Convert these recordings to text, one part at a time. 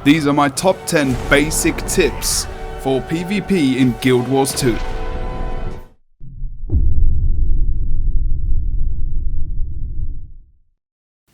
These are my top 10 basic tips for PvP in Guild Wars 2.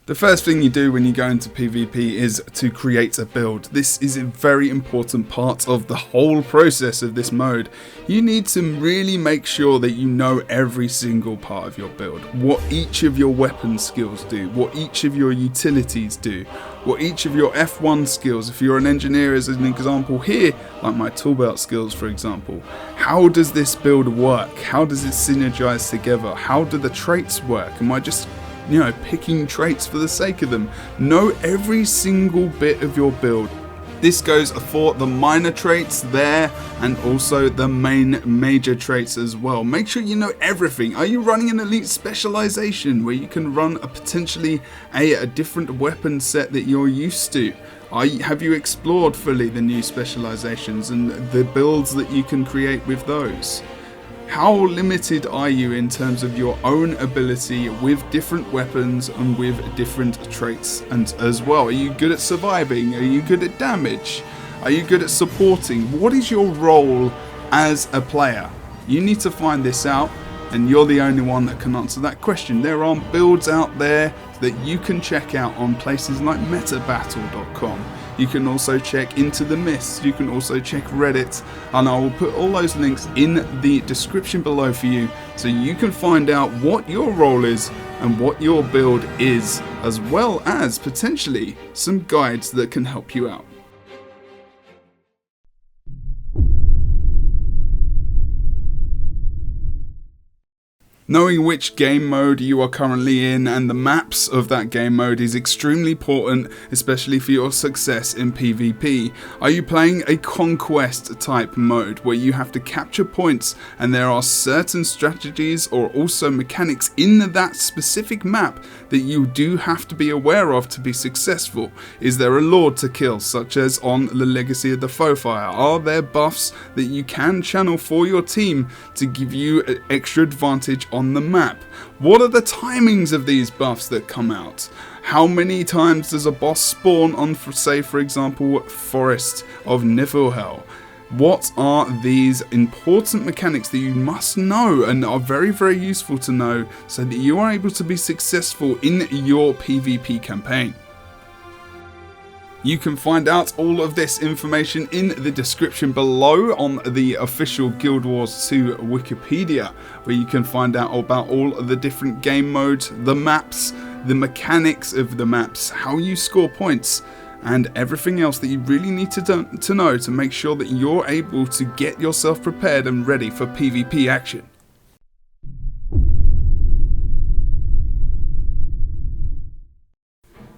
The first thing you do when you go into PvP is to create a build. This is a very important part of the whole process of this mode. You need to really make sure that you know every single part of your build. What each of your weapon skills do, what each of your utilities do, what each of your F1 skills, if you're an engineer as an example here, like my tool belt skills for example. How does this build work? How does it synergize together? How do the traits work? Am I just picking traits for the sake of them? Know every single bit of your build. This goes for the minor traits there and also the major traits as well. Make sure you know everything. Are you running an elite specialization where you can run potentially a different weapon set that you're used to? Have you explored fully the new specializations and the builds that you can create with those? How limited are you in terms of your own ability with different weapons and with different traits and as well? Are you good at surviving? Are you good at damage? Are you good at supporting? What is your role as a player? You need to find this out, and you're the only one that can answer that question. There are builds out there that you can check out on places like metabattle.com. You can also check Into the Mist, you can also check Reddit, and I will put all those links in the description below for you so you can find out what your role is and what your build is, as well as potentially some guides that can help you out. Knowing which game mode you are currently in and the maps of that game mode is extremely important, especially for your success in PvP. Are you playing a conquest type mode where you have to capture points and there are certain strategies or also mechanics in that specific map that you do have to be aware of to be successful? Is there a lord to kill, such as on the Legacy of the Foefire? Are there buffs that you can channel for your team to give you an extra advantage on the map? What are the timings of these buffs that come out? How many times does a boss spawn on, say for example, Forest of Niflhel? What are these important mechanics that you must know and are very, very useful to know so that you are able to be successful in your PvP campaign? You can find out all of this information in the description below on the official Guild Wars 2 Wikipedia, where you can find out about all of the different game modes, the maps, the mechanics of the maps, how you score points, and everything else that you really need to know to make sure that you're able to get yourself prepared and ready for PvP action.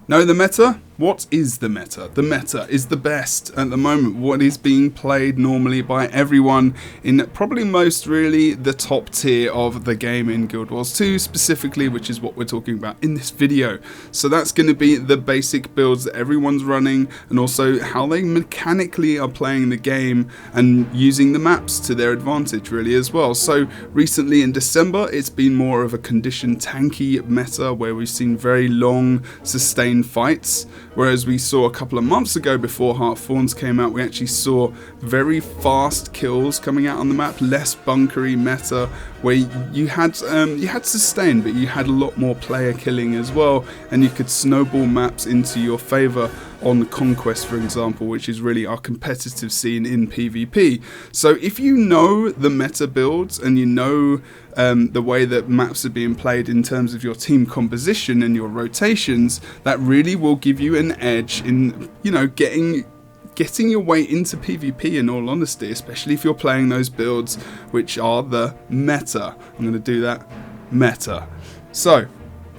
Know the meta? What is the meta? The meta is the best at the moment. What is being played normally by everyone in probably most really the top tier of the game in Guild Wars 2 specifically, which is what we're talking about in this video. So that's going to be the basic builds that everyone's running and also how they mechanically are playing the game and using the maps to their advantage really as well. So recently in December it's been more of a conditioned tanky meta where we've seen very long sustained fights. Whereas we saw a couple of months ago before Heart Thorns came out, we actually saw very fast kills coming out on the map, less bunkery meta, where you had sustain, but you had a lot more player killing as well, and you could snowball maps into your favour on Conquest, for example, which is really our competitive scene in PvP. So if you know the meta builds and you know the way that maps are being played in terms of your team composition and your rotations, that really will give you an edge in, getting your way into PvP in all honesty, especially if you're playing those builds which are the meta. I'm going to do that, meta. So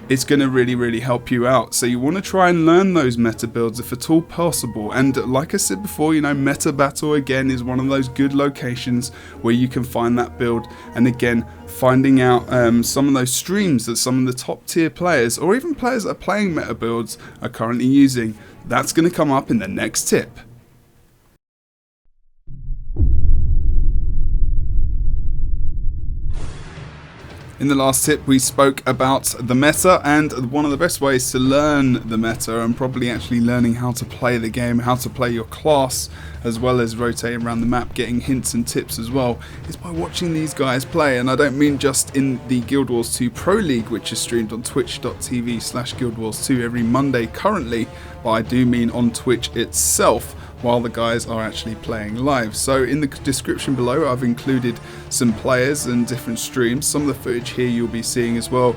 it's going to really help you out. So you want to try and learn those meta builds if at all possible. And like I said before, Meta Battle again is one of those good locations where you can find that build. And again, finding out some of those streams that some of the top tier players or even players that are playing meta builds are currently using. That's going to come up in the next tip. In the last tip we spoke about the meta, and one of the best ways to learn the meta and probably actually learning how to play the game, how to play your class, as well as rotating around the map, getting hints and tips as well, is by watching these guys play. And I don't mean just in the Guild Wars 2 Pro League, which is streamed on twitch.tv/Guild Wars 2 every Monday currently, but I do mean on Twitch itself, while the guys are actually playing live. So in the description below I've included some players and different streams. Some of the footage here you'll be seeing as well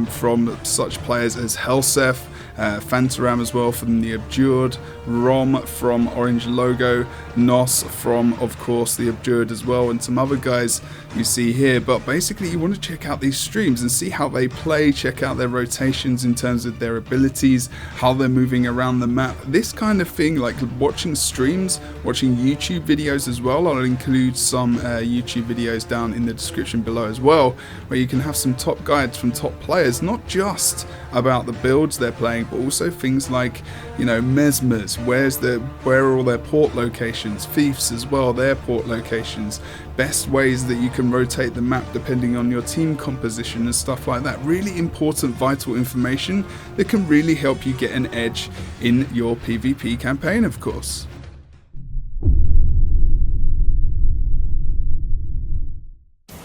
from such players as Helseth, Fantaram as well from the Abjured, Rom from Orange Logo, Nos from, of course, the Abjured as well, and some other guys you see here. But basically you want to check out these streams and see how they play, check out their rotations in terms of their abilities, how they're moving around the map, this kind of thing, like watching streams, watching YouTube videos as well. I'll include some YouTube videos down in the description below as well, where you can have some top guides from top players, not just about the builds they're playing, but also things like, you know, Mesmers, where are all their port locations, Fiefs as well, their port locations, best ways that you can rotate the map depending on your team composition and stuff like that. Really important, vital information that can really help you get an edge in your PvP campaign, of course.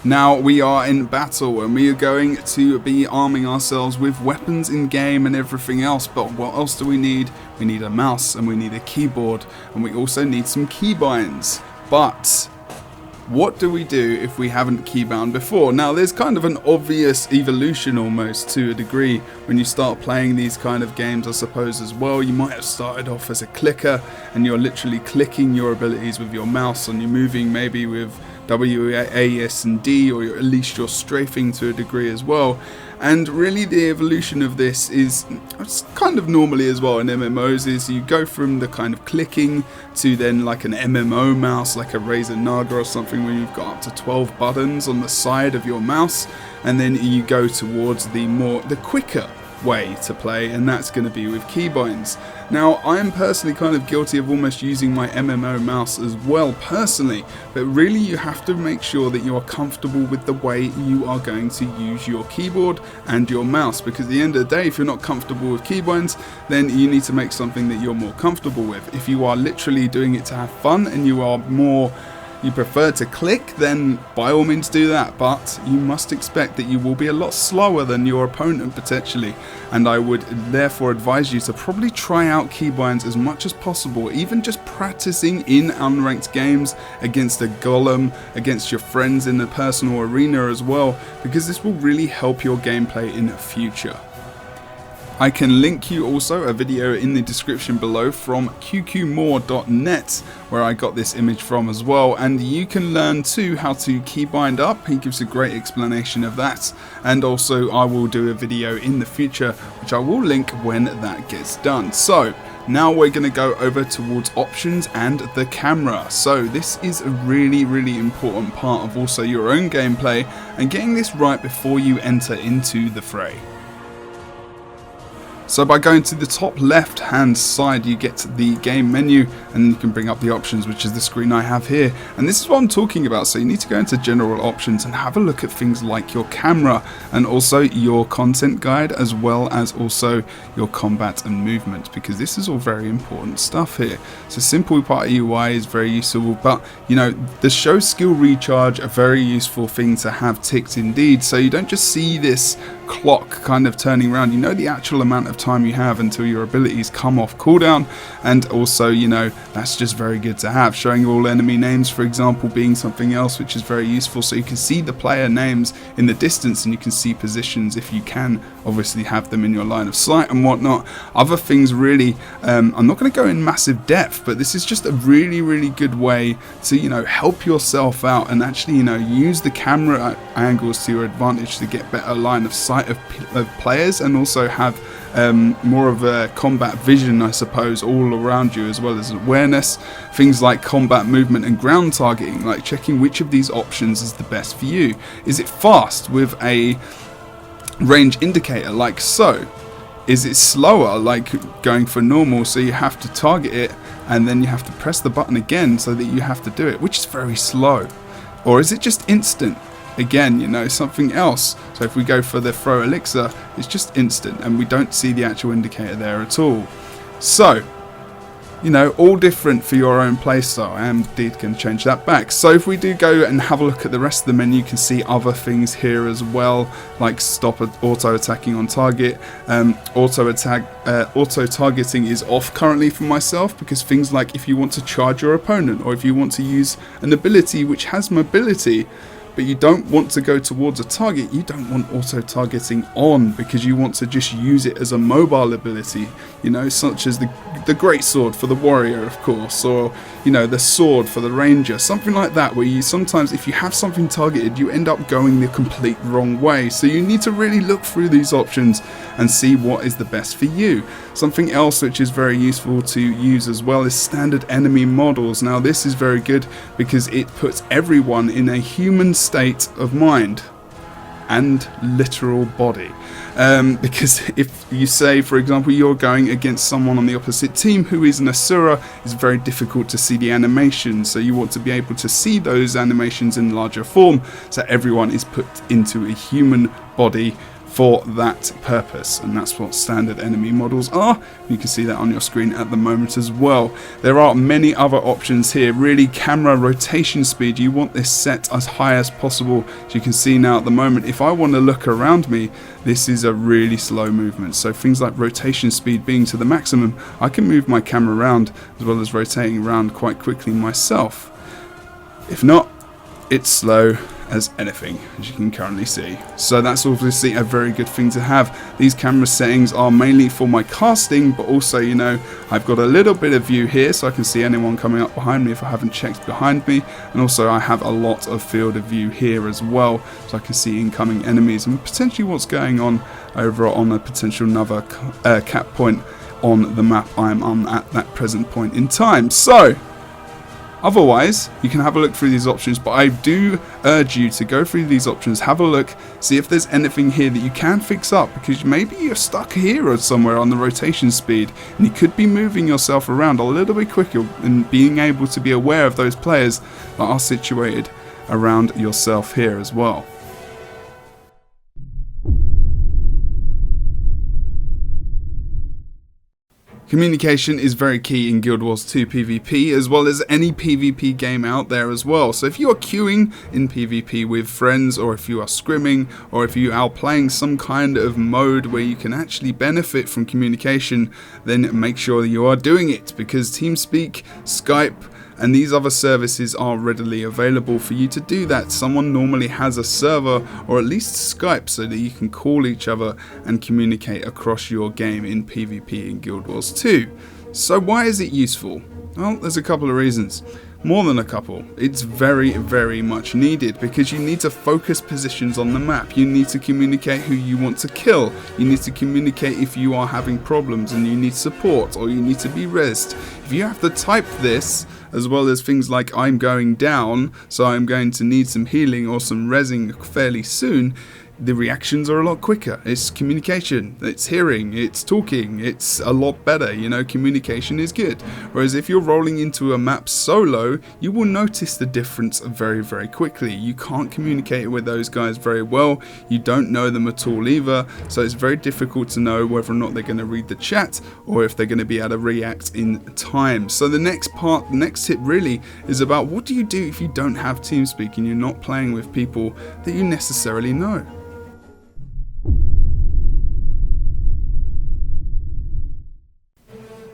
Now we are in battle and we are going to be arming ourselves with weapons in game and everything else, but what else do we need? We need a mouse and we need a keyboard, and we also need some keybinds. But what do we do if we haven't keybound before? Now there's kind of an obvious evolution almost to a degree when you start playing these kind of games, I suppose, as well. You might have started off as a clicker and you're literally clicking your abilities with your mouse, and you're moving maybe with W, A, S and D, or at least you're strafing to a degree as well. And really the evolution of this is kind of normally as well in MMOs, is you go from the kind of clicking to then like an MMO mouse, like a Razer Naga or something, where you've got up to 12 buttons on the side of your mouse, and then you go towards the quicker way to play, and that's going to be with keybinds. Now I am personally kind of guilty of almost using my MMO mouse as well personally, but really you have to make sure that you are comfortable with the way you are going to use your keyboard and your mouse, because at the end of the day, if you're not comfortable with keybinds, then you need to make something that you're more comfortable with. If you are literally doing it to have fun and you prefer to click, then by all means do that, but you must expect that you will be a lot slower than your opponent potentially, and I would therefore advise you to probably try out keybinds as much as possible, even just practicing in unranked games against a golem, against your friends in the personal arena as well, because this will really help your gameplay in the future. I can link you also a video in the description below from qqmore.net, where I got this image from as well, and you can learn too how to keybind up. He gives a great explanation of that, and also I will do a video in the future which I will link when that gets done. So now we're going to go over towards options and the camera. So this is a really important part of also your own gameplay, and getting this right before you enter into the fray. So by going to the top left hand side, you get the game menu, and you can bring up the options, which is the screen I have here, and this is what I'm talking about. So you need to go into general options and have a look at things like your camera and also your content guide, as well as also your combat and movement, because this is all very important stuff here. So simple part of UI is very useful, but you know, the show skill recharge, a very useful thing to have ticked indeed, so you don't just see this clock kind of turning around. You know the actual amount of time you have until your abilities come off cooldown, and also, you know, that's just very good to have. Showing all enemy names, for example, being something else which is very useful, so you can see the player names in the distance, and you can see positions if you can obviously have them in your line of sight and whatnot. Other things really, I'm not going to go in massive depth, but this is just a really good way to, you know, help yourself out and actually, you know, use the camera angles to your advantage to get better line of sight of players, and also have more of a combat vision, I suppose, all around you, as well as awareness. Things like combat movement and ground targeting, like checking which of these options is the best for you. Is it fast with a range indicator like so? Is it slower, like going for normal, so you have to target it and then you have to press the button again so that you have to do it, which is very slow? Or is it just instant? again, you know, something else. So if we go for the throw elixir, it's just instant and we don't see the actual indicator there at all. So, you know, all different for your own playstyle. I am indeed going to change that back. So if we do go and have a look at the rest of the menu, you can see other things here as well, like stop auto attacking on target. Auto targeting is off currently for myself, because things like if you want to charge your opponent, or if you want to use an ability which has mobility, but you don't want to go towards a target, you don't want auto targeting on, because you want to just use it as a mobile ability, you know, such as the great sword for the warrior, of course, or, you know, the sword for the ranger, something like that, where you sometimes, if you have something targeted, you end up going the complete wrong way. So you need to really look through these options and see what is the best for you. Something else which is very useful to use as well is standard enemy models. Now this is very good because it puts everyone in a human state of mind and literal body. Because if you say, for example, you're going against someone on the opposite team who is an Asura, it's very difficult to see the animations, so you want to be able to see those animations in larger form, so everyone is put into a human body for that purpose, and that's what standard enemy models are. You can see that on your screen at the moment as well. There are many other options here. Really, camera rotation speed, you want this set as high as possible. As you can see now at the moment, if I want to look around me, this is a really slow movement, so things like rotation speed being to the maximum, I can move my camera around as well as rotating around quite quickly myself. If not, it's slow as anything, as you can currently see. So that's obviously a very good thing to have. These camera settings are mainly for my casting, but also, you know, I've got a little bit of view here, so I can see anyone coming up behind me if I haven't checked behind me, and also I have a lot of field of view here as well, so I can see incoming enemies and potentially what's going on over on a potential another cap point on the map I'm on at that present point in time. So otherwise, you can have a look through these options, but I do urge you to go through these options, have a look, see if there's anything here that you can fix up, because maybe you're stuck here or somewhere on the rotation speed, and you could be moving yourself around a little bit quicker and being able to be aware of those players that are situated around yourself here as well. Communication is very key in Guild Wars 2 PvP, as well as any PvP game out there as well. So if you are queuing in PvP with friends, or if you are scrimming, or if you are playing some kind of mode where you can actually benefit from communication, then make sure you are doing it, because TeamSpeak, Skype, and these other services are readily available for you to do that. Someone normally has a server, or at least Skype, so that you can call each other and communicate across your game in PvP in Guild Wars 2. So why is it useful? Well, there's a couple of reasons. More than a couple. It's very, very much needed, because you need to focus positions on the map. You need to communicate who you want to kill. You need to communicate if you are having problems and you need support, or you need to be rezzed. If you have to type this, as well as things like I'm going down, so I'm going to need some healing or some rezzing fairly soon, the reactions are a lot quicker. It's communication, it's hearing, it's talking, it's a lot better, you know, communication is good. Whereas if you're rolling into a map solo, you will notice the difference very, very quickly. You can't communicate with those guys very well, you don't know them at all either, so it's very difficult to know whether or not they're going to read the chat, or if they're going to be able to react in time. So the next tip really is about what do you do if you don't have TeamSpeak and you're not playing with people that you necessarily know.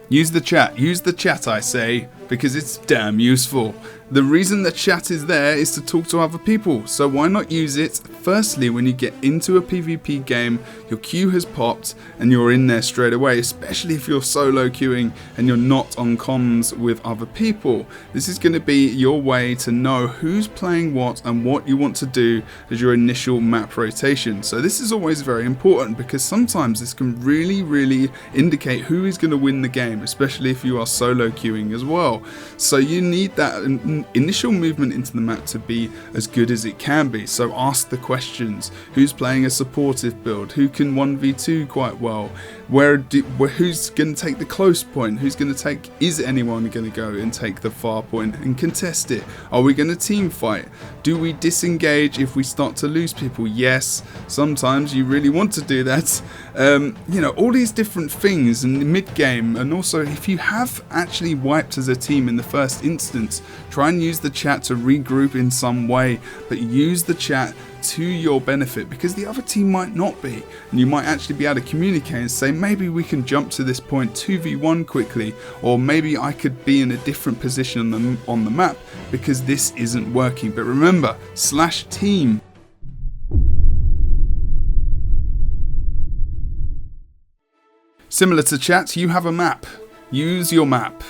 Use the chat I say, because it's damn useful. The reason the chat is there is to talk to other people, so why not use it firstly when you get into a PvP game, your queue has popped and you're in there straight away, especially if you're solo queuing and you're not on comms with other people. This is going to be your way to know who's playing what and what you want to do as your initial map rotation. So this is always very important, because sometimes this can really indicate who is going to win the game, especially if you are solo queuing as well. So you need that initial movement into the map to be as good as it can be. So ask the questions: who's playing a supportive build, who can 1v2 quite well, Who's going to take the close point? Is anyone going to go and take the far point and contest it? Are we going to team fight? Do we disengage if we start to lose people? Yes, sometimes you really want to do that. You know, all these different things in the mid game, and also if you have actually wiped as a team in the first instance, try and use the chat to regroup in some way, but use the chat to your benefit, because the other team might not be, and you might actually be able to communicate and say, maybe we can jump to this point 2v1 quickly, or maybe I could be in a different position on the map because this isn't working. But remember, /team. Similar to chat, you have a map. Use your map.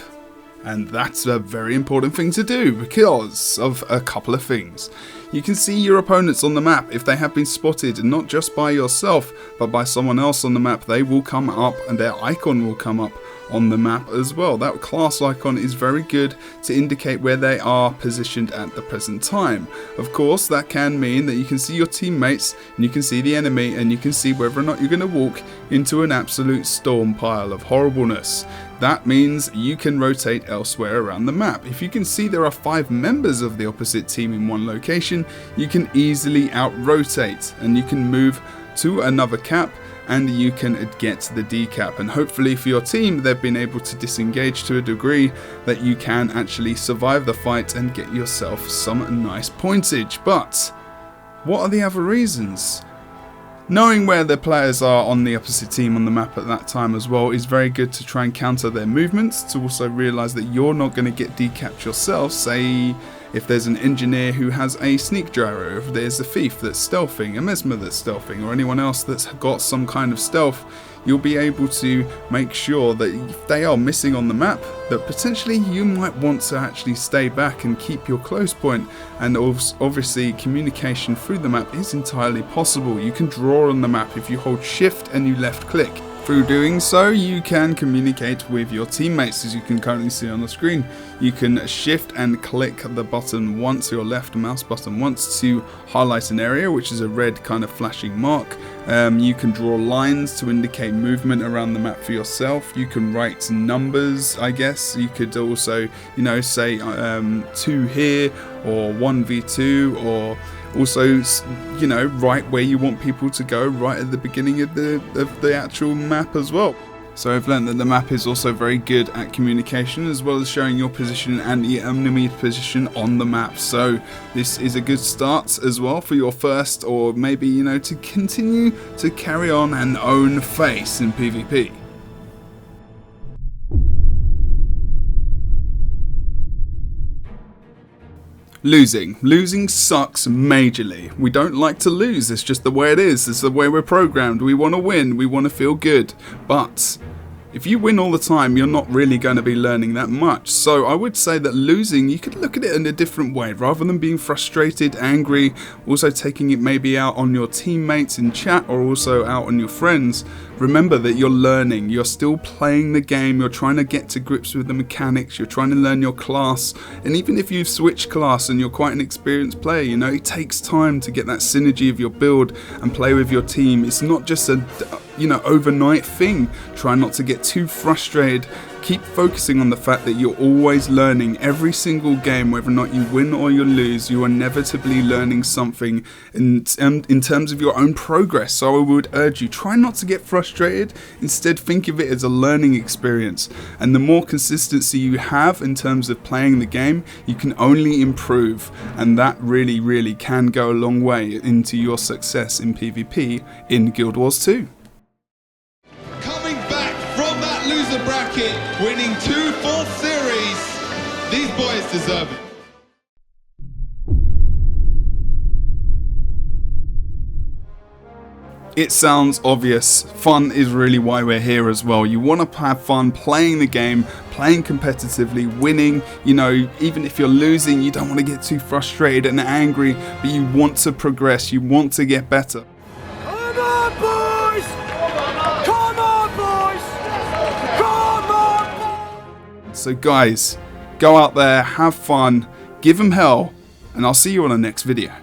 And that's a very important thing to do because of a couple of things. You can see your opponents on the map if they have been spotted, not just by yourself, but by someone else on the map. They will come up and their icon will come up on the map as well. That class icon is very good to indicate where they are positioned at the present time. Of course, that can mean that you can see your teammates and you can see the enemy and you can see whether or not you're going to walk into an absolute storm pile of horribleness. That means you can rotate elsewhere around the map. If you can see there are 5 members of the opposite team in one location, you can easily out-rotate and you can move to another cap and you can get the decap. And hopefully for your team, they've been able to disengage to a degree that you can actually survive the fight and get yourself some nice pointage. But what are the other reasons? Knowing where the players are on the opposite team on the map at that time as well is very good to try and counter their movements, to also realise that you're not going to get decapped yourself. Say if there's an engineer who has a sneak gyro, if there's a thief that's stealthing, a Mesmer that's stealthing, or anyone else that's got some kind of stealth, you'll be able to make sure that if they are missing on the map, that potentially you might want to actually stay back and keep your close point. And obviously communication through the map is entirely possible. You can draw on the map if you hold shift and you left click. Through doing so, you can communicate with your teammates, as you can currently see on the screen. You can shift and click the button once, your left mouse button once, to highlight an area, which is a red kind of flashing mark. You can draw lines to indicate movement around the map for yourself. You can write numbers, I guess. You could also, you know, say 2 here, or 1v2, or also, you know, right where you want people to go right at the beginning of the actual map as well. So I've learned that the map is also very good at communication, as well as showing your position and the enemy position on the map. So this is a good start as well for your first, or maybe, you know, to continue to carry on and own face in PvP. Losing sucks majorly. We don't like to lose, it's just the way it is, it's the way we're programmed. We want to win, we want to feel good, but if you win all the time, you're not really going to be learning that much. So I would say that losing, you could look at it in a different way. Rather than being frustrated, angry, also taking it maybe out on your teammates in chat, or also out on your friends, remember that you're learning, you're still playing the game, you're trying to get to grips with the mechanics, you're trying to learn your class. And even if you've switched class and you're quite an experienced player, you know, it takes time to get that synergy of your build and play with your team. It's not just a, you know, overnight thing. Try not to get too frustrated. Keep focusing on the fact that you're always learning. Every single game, whether or not you win or you lose, you are inevitably learning something in terms of your own progress. So I would urge you, try not to get frustrated. Instead, think of it as a learning experience. And the more consistency you have in terms of playing the game, you can only improve. And that really, really can go a long way into your success in PvP in Guild Wars 2. Loser bracket, winning 2 full series. These boys deserve it. It sounds obvious. Fun is really why we're here as well. You want to have fun playing the game, playing competitively, winning. You know, even if you're losing, you don't want to get too frustrated and angry, but you want to progress, you want to get better. Come on, boys! Come on, boys! So guys, go out there, have fun, give them hell, and I'll see you on the next video.